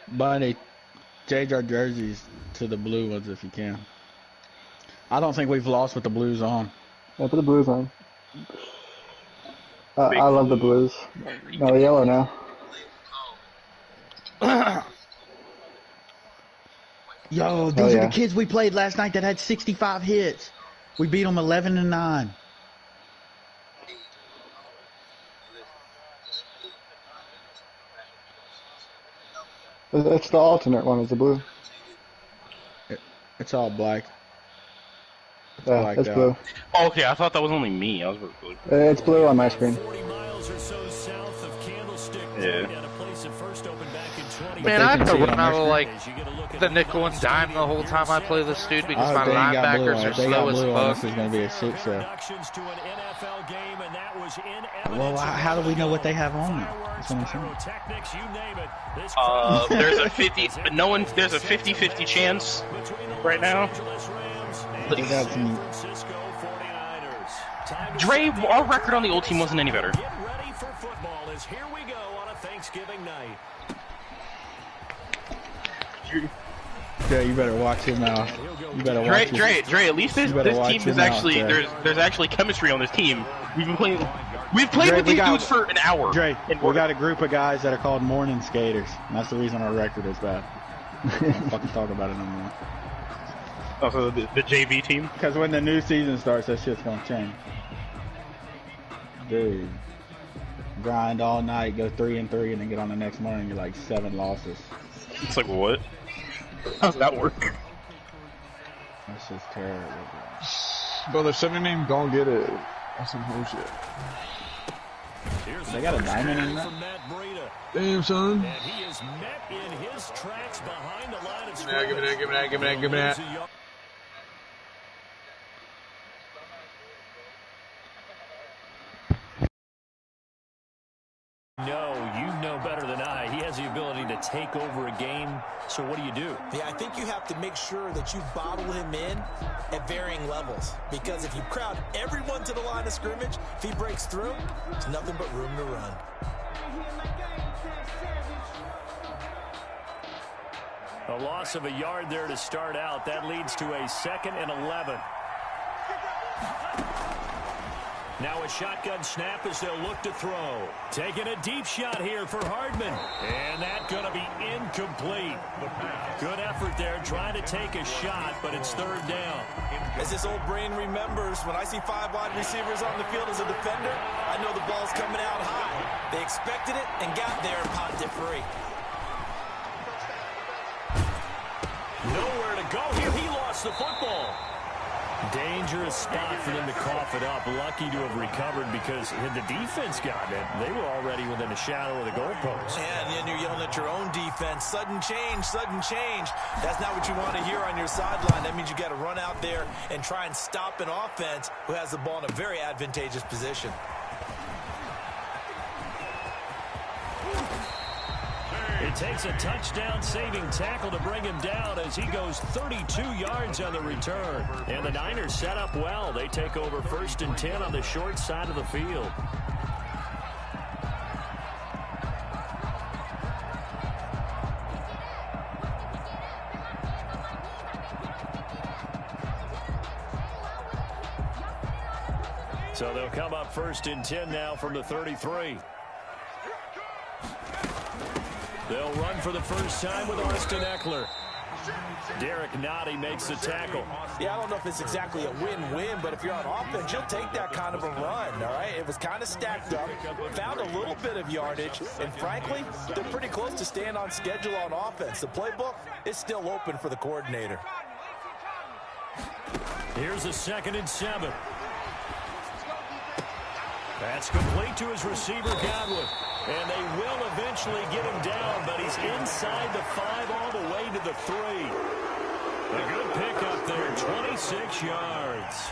Bunny, change our jerseys to the blue ones if you can. I don't think we've lost with the blues on. Yeah, put the blues on. I love the blues. No, yellow now. Yo, these are the kids we played last night that had 65 hits. We beat them 11-9. It's the alternate one. It's the blue. It's all black. Yeah, it's blue. Oh, okay, I thought that was only me. I was really... It's blue on my screen. Yeah. Man, I have to run out of like the nickel and dime the whole time I play this dude because my linebackers are slow as fuck. This is gonna be a shit show. Well, how do we know what they have on there? That's what I'm saying. There's a 50-50 chance right now. Dre, our record on the old team wasn't any better. Yeah, you better watch him out. You better watch Dre, at least this team is actually there's actually chemistry on this team. We've played with these dudes for an hour. Dre, we got a group of guys that are called morning skaters. And that's the reason our record is bad. I don't fucking talk about it no more. Also, the JV team? Because when the new season starts, that shit's gonna change. Dude. Grind all night, go 3-3, and then get on the next morning, you're like 7 losses. It's like, what? How's that work? That's just terrible. Brother, 7 name don't get it. That's some bullshit. They got a diamond in that? Damn, son. And he is met in his tracks behind the line of scrimmage. Give me that. No, you know better than I. He has the ability to take over a game. So what do? Yeah, I think you have to make sure that you bottle him in at varying levels. Because if you crowd everyone to the line of scrimmage, if he breaks through, there's nothing but room to run. A loss of a yard there to start out. That leads to a 2nd and 11. Now a shotgun snap as they'll look to throw. Taking a deep shot here for Hardman. And that's going to be incomplete. Good effort there trying to take a shot, but it's 3rd down. As this old brain remembers, when I see 5 wide receivers on the field as a defender, I know the ball's coming out high. They expected it and got there and popped it free. Nowhere to go here. He lost the football. Dangerous spot for them to cough it up. Lucky to have recovered because had the defense gotten it, they were already within a shadow of the goalpost. Yeah, and then you're yelling at your own defense. Sudden change, sudden change. That's not what you want to hear on your sideline. That means you got to run out there and try and stop an offense who has the ball in a very advantageous position. It takes a touchdown-saving tackle to bring him down as he goes 32 yards on the return. And the Niners set up well. They take over 1st and 10 on the short side of the field. So they'll come up 1st and 10 now from the 33. They'll run for the first time with Austin Eckler. Derek Nottie makes the tackle. Yeah, I don't know if it's exactly a win-win, but if you're on offense, you'll take that kind of a run, all right? It was kind of stacked up, found a little bit of yardage, and frankly, they're pretty close to staying on schedule on offense. The playbook is still open for the coordinator. Here's a 2nd and 7. That's complete to his receiver, Godwin. And they will eventually get him down, but he's inside the 5 all the way to the 3. A good pickup there, 26 yards.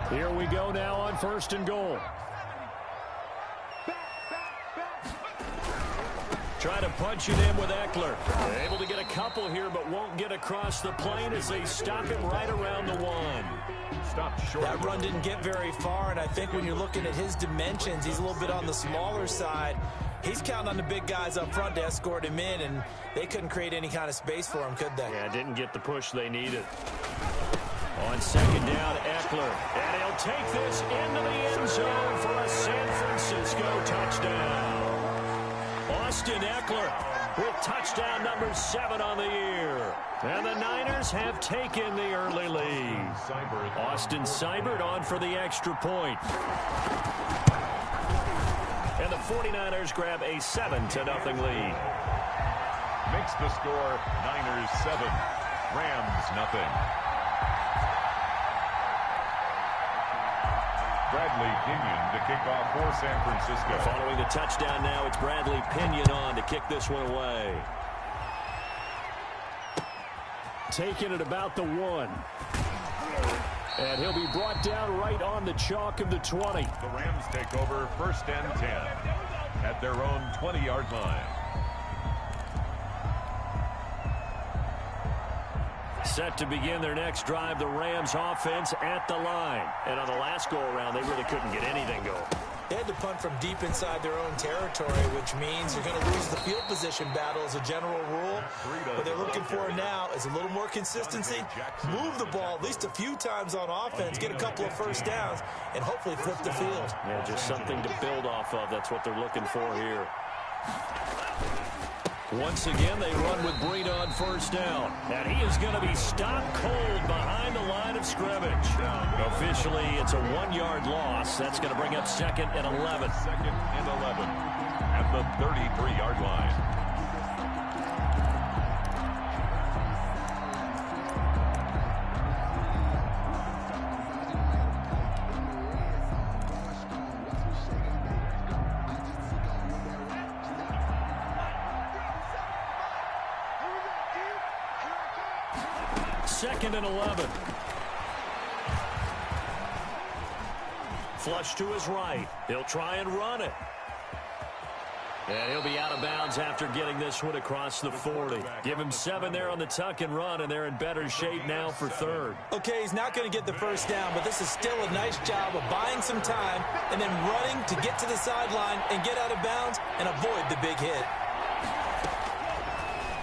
Here we go now on 1st and goal. Try to punch it in with Eckler. They're able to get a couple here, but won't get across the plane as they stop him right around the 1. Stopped short. That run didn't get very far, and I think when you're looking at his dimensions, he's a little bit on the smaller side. He's counting on the big guys up front to escort him in, and they couldn't create any kind of space for him, could they? Yeah, didn't get the push they needed. On second down, Eckler. And he'll take this into the end zone for a San Francisco touchdown. Austin Eckler with touchdown number 7 on the year. And the Niners have taken the early lead. Austin Seibert on for the extra point. And the 49ers grab a 7-0 lead. Makes the score Niners 7, Rams nothing. Bradley Pinion to kick off for San Francisco. Following the touchdown now, it's Bradley Pinion on to kick this one away. Taking it about the 1. And he'll be brought down right on the chalk of the 20. The Rams take over 1st and 10 at their own 20-yard line. Set to begin their next drive, the Rams offense at the line. And on the last go-around, they really couldn't get anything going. They had to punt from deep inside their own territory, which means you're going to lose the field position battle as a general rule. What they're looking for now is a little more consistency, move the ball at least a few times on offense, get a couple of first downs, and hopefully flip the field. Yeah, just something to build off of. That's what they're looking for here. Once again, they run with Breida on first down. And he is going to be stopped cold behind the line of scrimmage. Officially, it's a 1-yard loss. That's going to bring up 2nd and 11. 2nd and 11 at the 33-yard line. Second and 11. Flush to his right. He'll try and run it. And he'll be out of bounds after getting this one across the 40. Give him 7 there on the tuck and run, and they're in better shape now for 3rd. Okay, he's not going to get the first down, but this is still a nice job of buying some time and then running to get to the sideline and get out of bounds and avoid the big hit.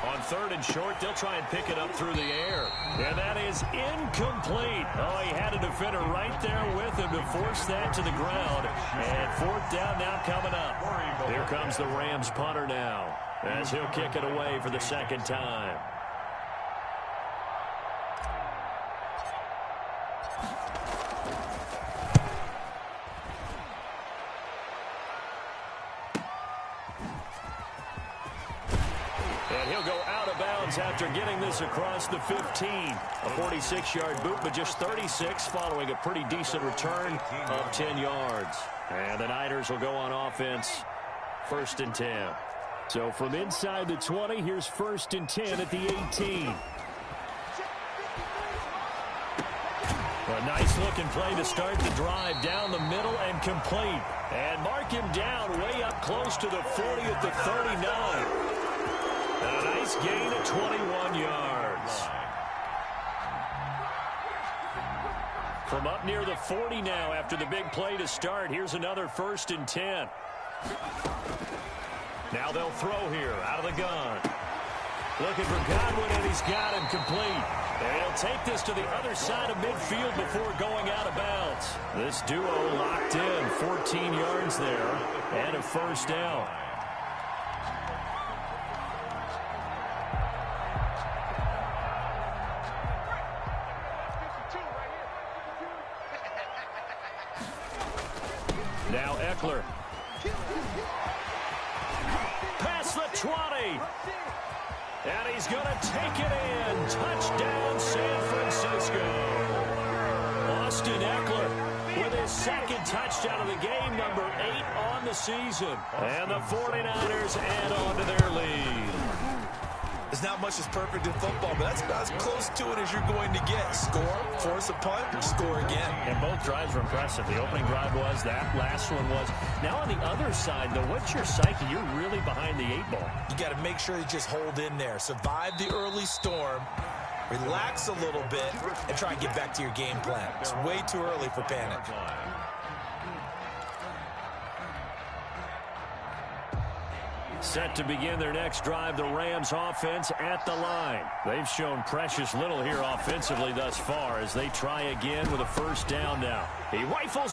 On 3rd and short, they'll try and pick it up through the air. And that is incomplete. Oh, he had a defender right there with him to force that to the ground. And 4th down now coming up. Here comes the Rams punter now, as he'll kick it away for the 2nd time. And he'll go out of bounds after getting this across the 15. A 46-yard boot, but just 36 following a pretty decent return of 10 yards. And the Niners will go on offense, 1st and 10. So from inside the 20, here's 1st and 10 at the 18. A nice-looking play to start the drive down the middle and complete. And mark him down way up close to the 40 at the 39. And a nice gain of 21 yards. From up near the 40 now after the big play to start. Here's another 1st and 10. Now they'll throw here out of the gun. Looking for Godwin, and he's got him complete. And he'll take this to the other side of midfield before going out of bounds. This duo locked in, 14 yards there, and a 1st down. Now Eckler. Past the 20. And he's going to take it in. Touchdown, San Francisco. Austin Eckler with his 2nd touchdown of the game, number 8 on the season. And the 49ers add on to their lead. The There's not much that's perfect in football, but that's about as close to it as you're going to get. Score, force a punt, score again. And both drives were impressive. The opening drive was, that last one was. Now on the other side, though, what's your psyche? You're really behind the 8-ball. You got to make sure you just hold in there. Survive the early storm, relax a little bit, and try and get back to your game plan. It's way too early for panic. Set to begin their next drive, the Rams offense at the line. They've shown precious little here offensively thus far as they try again with a first down now. He rifles.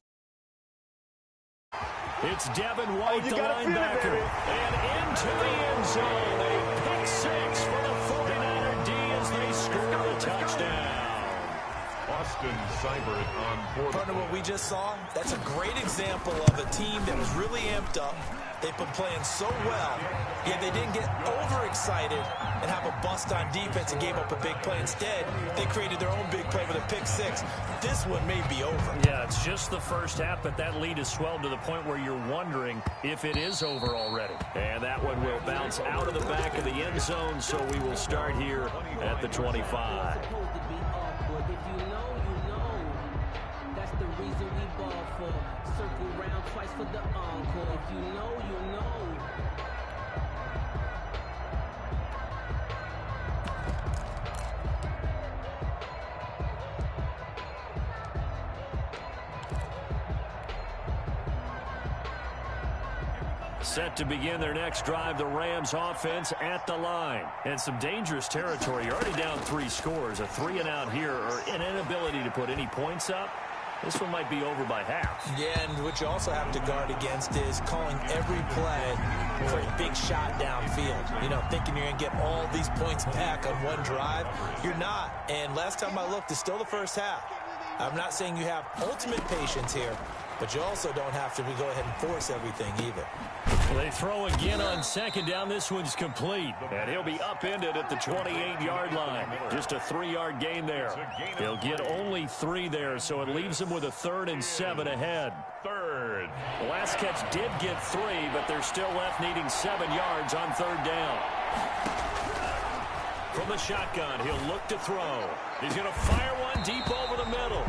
It's Devin White, the linebacker. And into the end zone. A pick six for the 49er D as they score a touchdown. Austin Seibert on board. Partner, what we just saw, that's a great example of a team that was really amped up. They've been playing so well, yet they didn't get overexcited and have a bust on defense and gave up a big play. Instead, they created their own big play with a pick six. This one may be over. Yeah, it's just the first half, but that lead has swelled to the point where you're wondering if it is over already. And that one will bounce out of the back of the end zone, so we will start here at the 25. For the encore, if you know, you know. Set to begin their next drive, the Rams offense at the line. And some dangerous territory. You're already down 3 scores. A 3-and-out here, or an inability to put any points up. This one might be over by half. Yeah, and what you also have to guard against is calling every play for a big shot downfield. You know, thinking you're going to get all these points back on one drive. You're not. And last time I looked, it's still the first half. I'm not saying you have ultimate patience here, but you also don't have to go ahead and force everything either. They throw again on second down. This one's complete. And he'll be upended at the 28-yard line. Just a 3-yard gain there. He'll get only 3 there, so it leaves him with a 3rd and 7 ahead. Third. The last catch did get 3, but they're still left needing 7 yards on 3rd down. From the shotgun, he'll look to throw. He's going to fire one deep over the middle.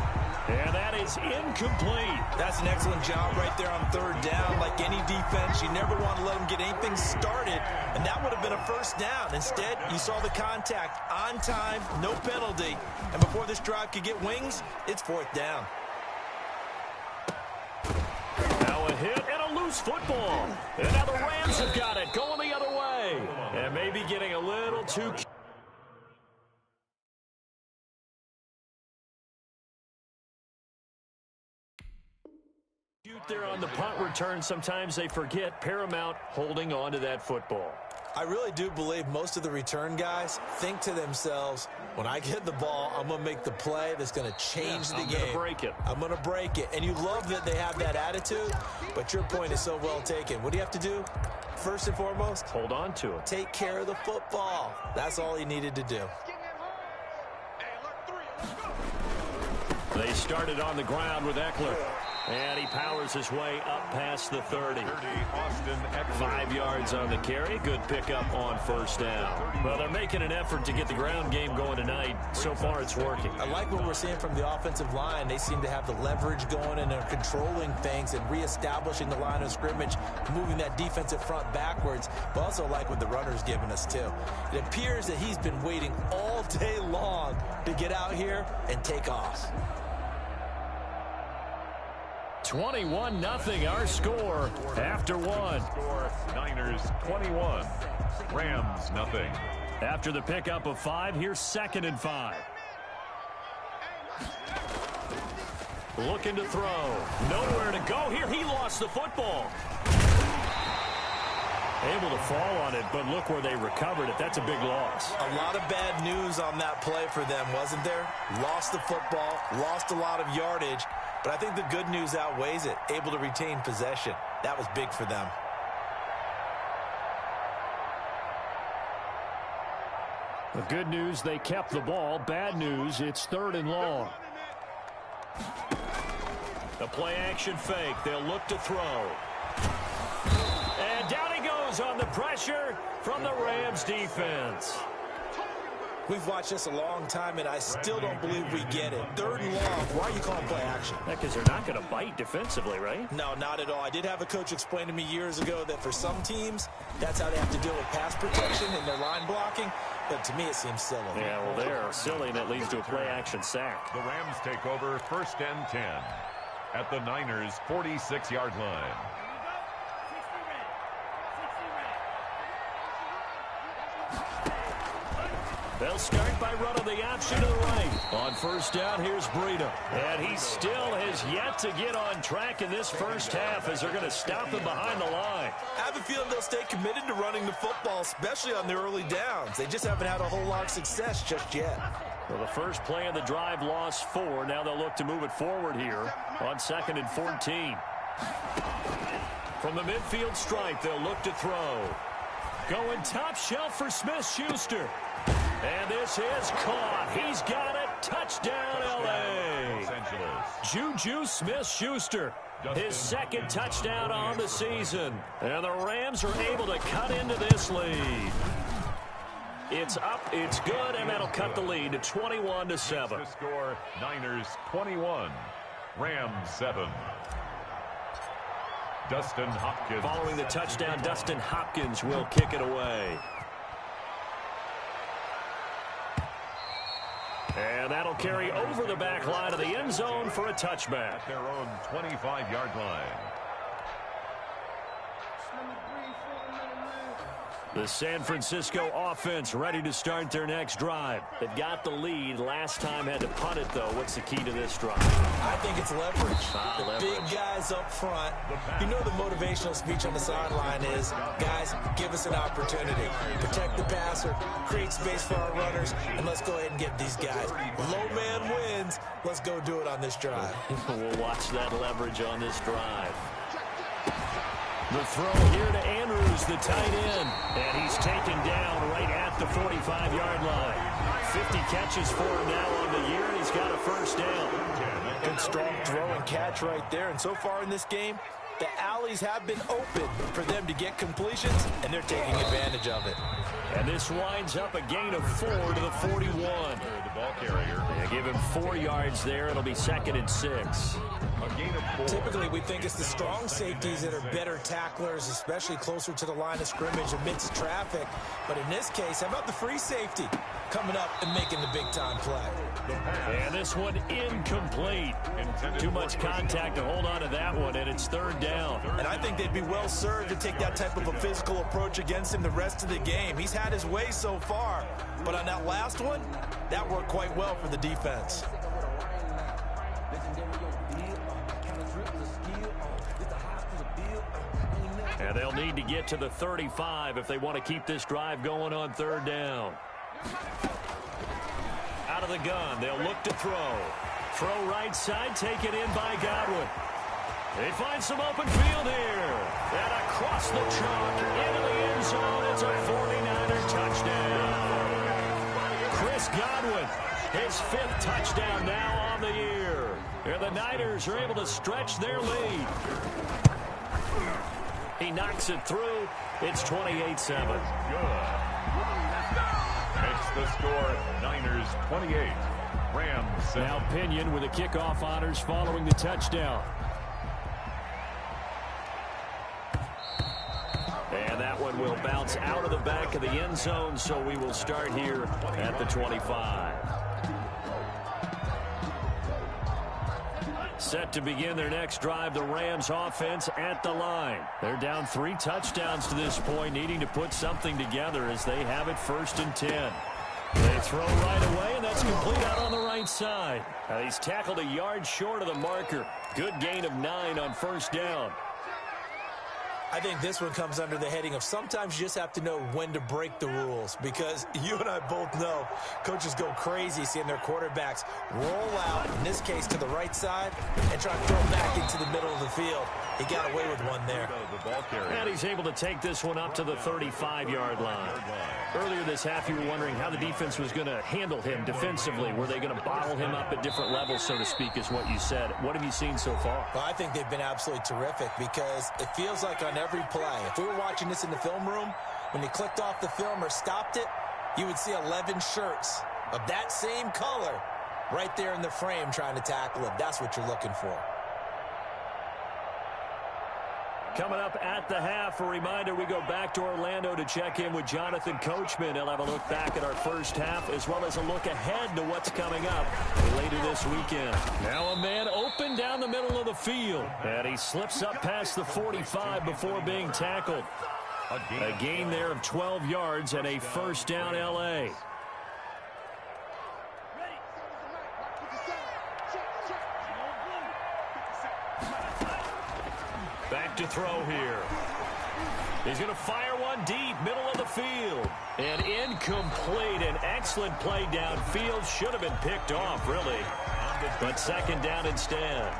And that is incomplete. That's an excellent job right there on 3rd down. Like any defense, you never want to let them get anything started, and that would have been a first down. Instead, you saw the contact on time, no penalty, and before this drive could get wings, it's 4th down. Now a hit and a loose football. And now the Rams have got it, going the other way. And maybe getting a little too... there on the punt return. Sometimes they forget Paramount holding on to that football. I really do believe most of the return guys think to themselves, when I get the ball, I'm going to make the play that's going to change the game. I'm going to break it. I'm going to break it. And you love that they have that attitude, but your point is so well taken. What do you have to do? First and foremost, hold on to it. Take care of the football. That's all he needed to do. They started on the ground with Eckler. And he powers his way up past the 30. 5 yards on the carry. Good pickup on 1st down. Well, they're making an effort to get the ground game going tonight. So far, it's working. I like what we're seeing from the offensive line. They seem to have the leverage going, and they're controlling things and reestablishing the line of scrimmage, moving that defensive front backwards. But also like what the runner's giving us, too. It appears that he's been waiting all day long to get out here and take off. 21-0 our score after 1. Niners 21, Rams nothing. After the pickup of 5, here's 2nd and 5. Looking to throw. Nowhere to go here. He lost the football. Able to fall on it, but look where they recovered it. That's a big loss. A lot of bad news on that play for them, wasn't there? Lost the football, lost a lot of yardage. But I think the good news outweighs it. Able to retain possession. That was big for them. The good news, they kept the ball. Bad news, it's 3rd and long. The play action fake. They'll look to throw. And down he goes on the pressure from the Rams defense. We've watched this a long time, and I still don't believe we get it. 3rd and long. Why are you calling play action? Because they're not going to bite defensively, right? No, not at all. I did have a coach explain to me years ago that for some teams, that's how they have to deal with pass protection and their line blocking. But to me, it seems silly. Yeah, well, they're silly, and it leads to a play-action sack. The Rams take over 1st and 10 at the Niners' 46-yard line. They'll start by running the option to the right. On 1st down, here's Breida. And he still has yet to get on track in this first half as they're going to stop him behind the line. I have a feeling they'll stay committed to running the football, especially on the early downs. They just haven't had a whole lot of success just yet. Well, the first play of the drive lost 4. Now they'll look to move it forward here on 2nd and 14. From the midfield stripe, they'll look to throw. Going top shelf for Smith-Schuster. And this is caught. He's got it. Touchdown, L.A. Juju Smith-Schuster. His 2nd touchdown on the season. And the Rams are able to cut into this lead. It's up, it's good, and that'll cut the lead to 21-7. The score, Niners 21, Rams 7. Dustin Hopkins. Following the touchdown, Dustin Hopkins will kick it away. And that'll carry over the back line of the end zone for a touchback. Their own 25-yard line. The San Francisco offense ready to start their next drive. They've got the lead. Last time had to punt it, though. What's the key to this drive? I think it's leverage. Big guys up front. You know the motivational speech on the sideline is, guys, give us an opportunity. Protect the passer, create space for our runners, and let's go ahead and get these guys. Low man wins. Let's go do it on this drive. We'll watch that leverage on this drive. The throw here to Andrews, the tight end. And he's taken down right at the 45-yard line. 50 catches for him now on the year. He's got a first down. Good strong throw and catch right there. And so far in this game, the alleys have been open for them to get completions, and they're taking advantage of it. And this winds up a gain of 4 to the 41. The ball carrier. They give him 4 yards there. It'll be 2nd and 6. A gain of 4. Typically, we think it's the strong safeties that are better tacklers, especially closer to the line of scrimmage amidst traffic. But in this case, how about the free safety coming up and making the big-time play? And this one incomplete. Too much contact to hold on to that one, and it's 3rd down. And I think they'd be well served to take that type of a physical approach against him the rest of the game. He's had his way so far, but on that last one, that worked quite well for the defense. And they'll need to get to the 35 if they want to keep this drive going on 3rd down. Out of the gun, they'll look to throw. Throw right side, taken in by Godwin. They find some open field here. And across the chalk, into the end zone, it's a 49er touchdown. Chris Godwin, his 5th touchdown now on the year. And the Niners are able to stretch their lead. He knocks it through. It's 28-7. Makes the score Niners 28, Rams 7. Now Pinion with the kickoff honors following the touchdown. And that one will bounce out of the back of the end zone, so we will start here at the 25. Set to begin their next drive, the Rams offense at the line. They're down 3 touchdowns to this point, needing to put something together as they have it 1st and 10. They throw right away, and that's complete out on the right side. Now he's tackled a yard short of the marker. Good gain of 9 on 1st down. I think this one comes under the heading of sometimes you just have to know when to break the rules, because you and I both know coaches go crazy seeing their quarterbacks roll out, in this case to the right side, and try to throw back into the middle of the field. He got away with one there. And he's able to take this one up to the 35-yard line. Earlier this half, you were wondering how the defense was going to handle him defensively. Were they going to bottle him up at different levels, so to speak, is what you said. What have you seen so far? Well, I think they've been absolutely terrific, because it feels like on every play, if we were watching this in the film room, when you clicked off the film or stopped it, you would see 11 shirts of that same color right there in the frame trying to tackle him. That's what you're looking for. Coming up at the half, a reminder, we go back to Orlando to check in with Jonathan Coachman. He'll have a look back at our first half as well as a look ahead to what's coming up later this weekend. Now a man open down the middle of the field, and he slips up past the 45 before being tackled. A gain there of 12 yards and a first down L.A. Back to throw here. He's going to fire one deep, middle of the field. And incomplete. An excellent play downfield. Should have been picked off, really. But second down instead.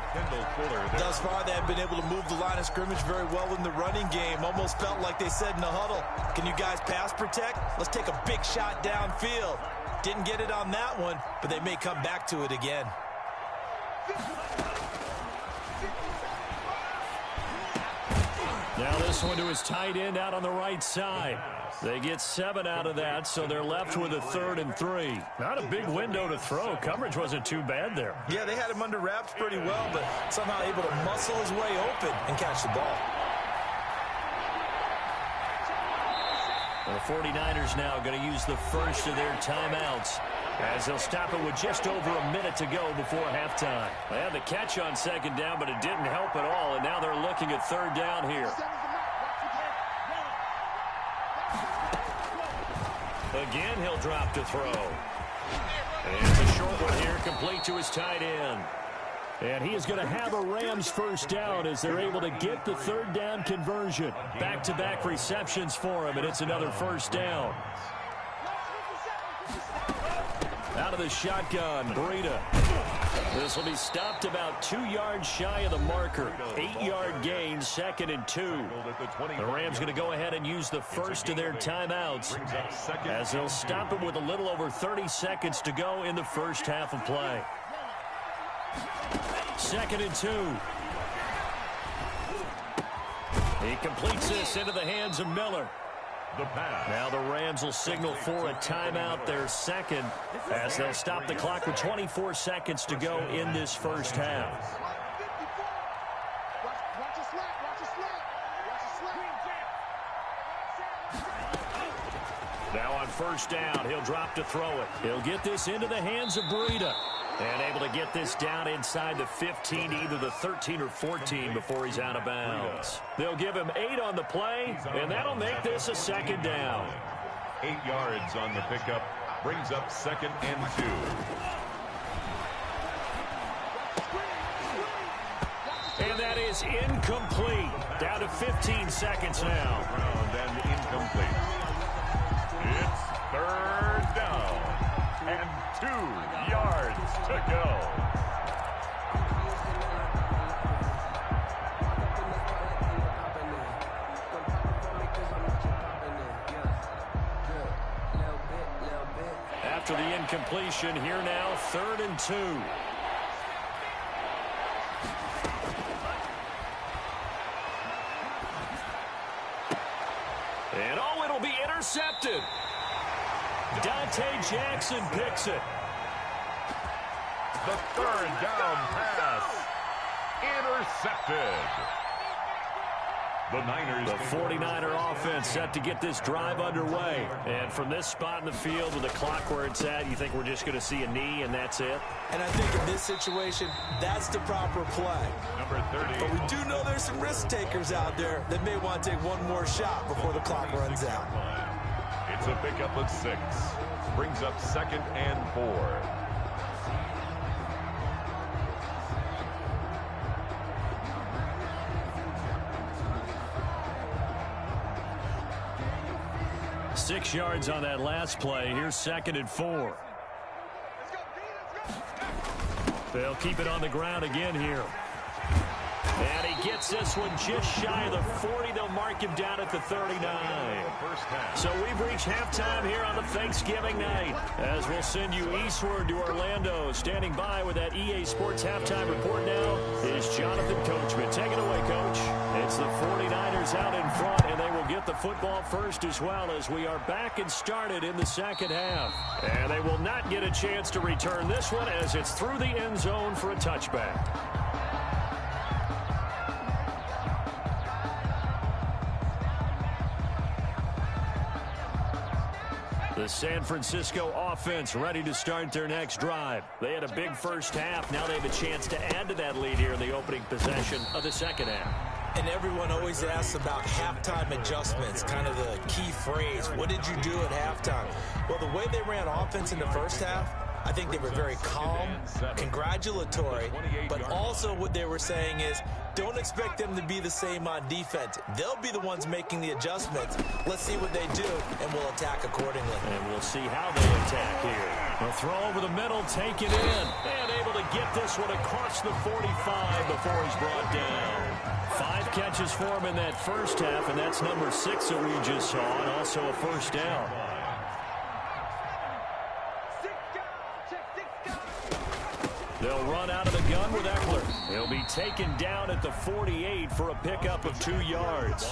Thus far, they have been able to move the line of scrimmage very well in the running game. Almost felt like they said in the huddle, can you guys pass protect? Let's take a big shot downfield. Didn't get it on that one, but they may come back to it again. Now this one to his tight end out on the right side. They get 7 out of that, so they're left with a 3rd and 3. Not a big window to throw. Coverage wasn't too bad there. Yeah, they had him under wraps pretty well, but somehow able to muscle his way open and catch the ball. The 49ers now going to use the first of their timeouts as they'll stop it with just over a minute to go before halftime. They had the catch on second down, but it didn't help at all, and now they're looking at 3rd down here. Again, he'll drop to throw. And it's a short one here, complete to his tight end. And he is going to have a Rams first down as they're able to get the 3rd down conversion. Back-to-back receptions for him, and it's another first down. Out of the shotgun, Breida. This will be stopped about 2 yards shy of the marker. 8-yard gain, 2nd and 2. The Rams going to go ahead and use the first of their timeouts as they'll stop it with a little over 30 seconds to go in the first half of play. 2nd and 2. He completes this into the hands of Miller. Now the Rams will signal for a timeout, their second, as they'll stop the clock with 24 seconds to go in this first half. Now on first down, he'll drop to throw it. He'll get this into the hands of Breida. And able to get this down inside the 15, either the 13 or 14 before he's out of bounds. They'll give him 8 on the play, and that'll make this a second down. 8 yards on the pickup, brings up 2nd and 2. And that is incomplete. Down to 15 seconds now. And incomplete. It's 3rd down and 2 yards to go. After the incompletion, here now, 3rd and 2. And oh, it'll be intercepted. Dante Jackson picks it. The 3rd down pass. Intercepted. The Niners. The 49er offense set to get this drive underway. And from this spot in the field with the clock where it's at, you think we're just going to see a knee and that's it? And I think in this situation, that's the proper play. Number 30. But we do know there's some risk takers out there that may want to take one more shot before the clock runs out. It's a pickup of 6. Brings up 2nd and 4. Six yards on that last play. Here's 2nd and 4. They'll keep it on the ground again here. And he gets this one just shy of the 40. They'll mark him down at the 39. So we've reached halftime here on the Thanksgiving night. As we'll send you eastward to Orlando. Standing by with that EA Sports halftime report now is Jonathan Coachman. Take it away, Coach. It's the 49ers out in front, and they will get the football first as well as we are back and started in the second half. And they will not get a chance to return this one as it's through the end zone for a touchback. The San Francisco offense ready to start their next drive. They had a big first half. Now they have a chance to add to that lead here in the opening possession of the second half. And everyone always asks about halftime adjustments, kind of the key phrase. What did you do at halftime? Well, the way they ran offense in the first half, I think they were very calm, congratulatory, but also what they were saying is, don't expect them to be the same on defense. They'll be the ones making the adjustments. Let's see what they do, and we'll attack accordingly. And we'll see how they attack here. A throw over the middle, take it in, and able to get this one across the 45 before he's brought down. 5 catches for him in that first half, and that's number 6 that we just saw, and also a first down. They'll run out of the gun with Eckler. He'll be taken down at the 48 for a pickup of 2 yards.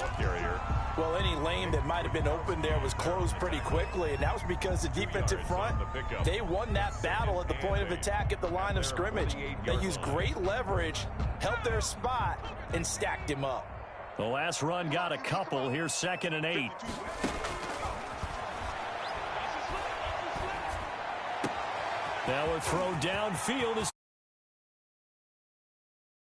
Well, any lane that might have been open there was closed pretty quickly, and that was because the defensive front, they won that battle at the point of attack at the line of scrimmage. They used great leverage, held their spot, and stacked him up. The last run got a couple. Here's 2nd and 8. Now a throw downfield is